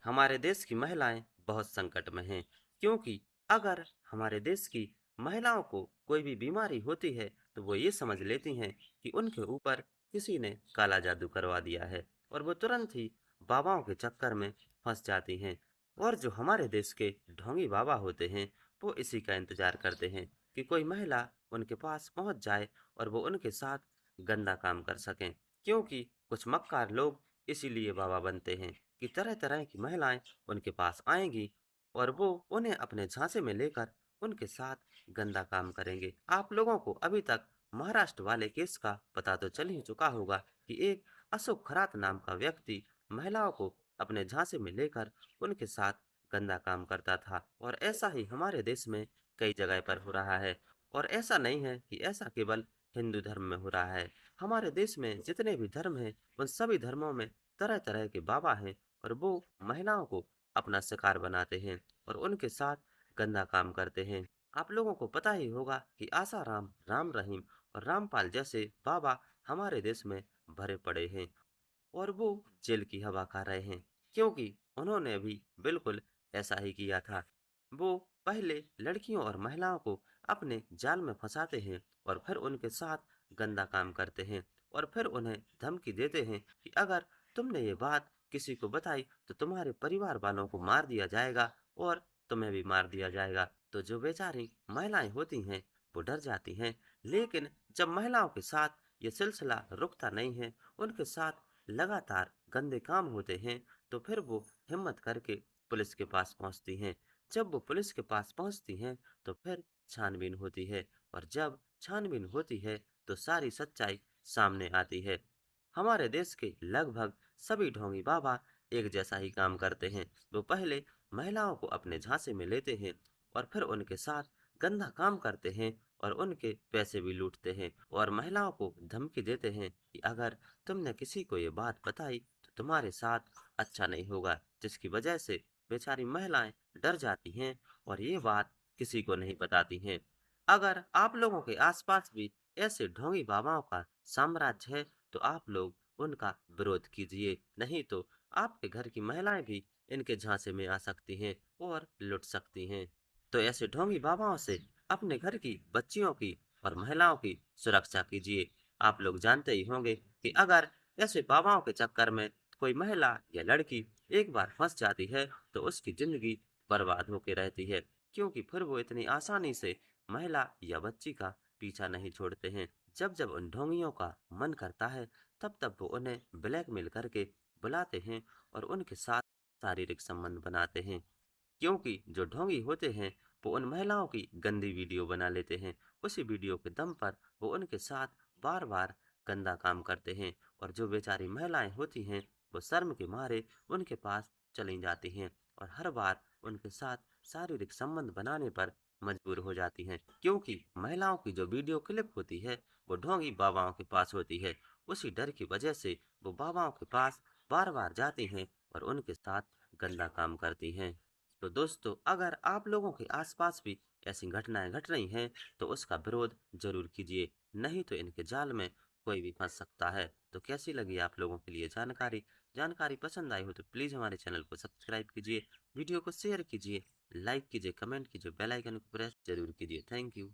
हमारे देश की महिलाएं बहुत संकट में हैं, क्योंकि अगर हमारे देश की महिलाओं को कोई भी बीमारी होती है तो वो ये समझ लेती हैं कि उनके ऊपर किसी ने काला जादू करवा दिया है, और वो तुरंत ही बाबाओं के चक्कर में फंस जाती हैं। और जो हमारे देश के ढोंगी बाबा होते हैं, वो इसी का इंतजार करते हैं कि कोई महिला उनके पास पहुंच जाए और वो उनके साथ गंदा काम कर सकें, क्योंकि कुछ मक्कार लोग इसीलिए बाबा बनते हैं कि तरह तरह की महिलाएं उनके पास आएंगी और वो उन्हें अपने झांसे में लेकर उनके साथ गंदा काम करेंगे। आप लोगों को अभी तक महाराष्ट्र वाले केस का पता तो चल ही चुका होगा कि एक अशोक खरात नाम का व्यक्ति महिलाओं को अपने झांसे में लेकर उनके साथ गंदा काम करता था, और ऐसा ही हमारे देश में कई जगह पर हो रहा है। और ऐसा नहीं है कि ऐसा केवल हिंदू धर्म में हो रहा है। हमारे देश में जितने भी धर्म हैं, उन सभी धर्मों में तरह तरह के बाबा हैं, और वो महिलाओं को अपना शिकार बनाते हैं और उनके साथ गंदा काम करते हैं। आप लोगों को पता ही होगा कि आसाराम, राम रहीम और रामपाल जैसे बाबा हमारे देश में भरे पड़े हैं, और वो जेल की हवा खा रहे हैं, क्योंकि उन्होंने भी बिल्कुल ऐसा ही किया था। वो पहले लड़कियों और महिलाओं को अपने जाल में फंसाते हैं और फिर उनके साथ गंदा काम करते हैं, और फिर उन्हें धमकी देते हैं कि अगर तुमने ये बात किसी को बताई तो तुम्हारे परिवार वालों को मार दिया जाएगा और तुम्हें भी मार दिया जाएगा। तो जो बेचारी महिलाएं होती हैं वो डर जाती हैं, लेकिन जब महिलाओं के साथ ये सिलसिला रुकता नहीं है, उनके साथ लगातार गंदे काम होते हैं, तो फिर वो हिम्मत करके पुलिस के पास पहुंचती हैं। जब वो पुलिस के पास पहुंचती हैं तो फिर छानबीन होती है, और जब छानबीन होती है तो सारी सच्चाई सामने आती है। हमारे देश के लगभग सभी ढोंगी बाबा एक जैसा ही काम करते हैं। वो पहले महिलाओं को अपने झांसे में लेते हैं और फिर उनके साथ गंदा काम करते हैं और उनके पैसे भी लूटते हैं, और महिलाओं को धमकी देते हैं कि अगर तुमने किसी को ये बात बताई तो तुम्हारे साथ अच्छा नहीं होगा, जिसकी वजह से बेचारी महिलाएं डर जाती हैं और ये बात किसी को नहीं बताती हैं। अगर आप लोगों के आसपास भी ऐसे ढोंगी बाबाओं का साम्राज्य है तो आप लोग उनका विरोध कीजिए, नहीं तो आपके घर की महिलाएं भी इनके झांसे में आ सकती हैं और लुट सकती हैं। तो ऐसे ढोंगी बाबाओं से अपने घर की बच्चियों की और महिलाओं की सुरक्षा कीजिए। आप लोग जानते ही होंगे कि अगर ऐसे बाबाओं के चक्कर में कोई महिला या लड़की एक बार फंस जाती है तो उसकी जिंदगी बर्बाद होके रहती है, क्योंकि फिर वो इतनी आसानी से महिला या बच्ची का पीछा नहीं छोड़ते हैं। जब जब उन ढोंगियों का मन करता है तब तब वो उन्हें ब्लैकमेल करके बुलाते हैं और उनके साथ शारीरिक संबंध बनाते हैं, क्योंकि जो ढोंगी होते हैं वो उन महिलाओं की गंदी वीडियो बना लेते हैं। उसी वीडियो के दम पर वो उनके साथ बार बार गंदा काम करते हैं, और जो बेचारी महिलाएं होती हैं वो शर्म के मारे उनके पास चली जाती हैं और हर बार उनके साथ शारीरिक संबंध बनाने पर मजबूर हो जाती हैं, क्योंकि महिलाओं की जो वीडियो क्लिप होती है वो ढोंगी बाबाओं के पास होती है। उसी डर की वजह से वो बाबाओं के पास बार बार जाती हैं और उनके साथ गंदा काम करती हैं। तो दोस्तों, अगर आप लोगों के आसपास भी ऐसी घटनाएं घट रही हैं तो उसका विरोध जरूर कीजिए, नहीं तो इनके जाल में कोई भी फंस सकता है। तो कैसी लगी आप लोगों के लिए जानकारी? जानकारी पसंद आई हो तो प्लीज़ हमारे चैनल को सब्सक्राइब कीजिए, वीडियो को शेयर कीजिए, लाइक कीजिए, कमेंट कीजिए, बेल आइकन को प्रेस जरूर कीजिए। Thank you.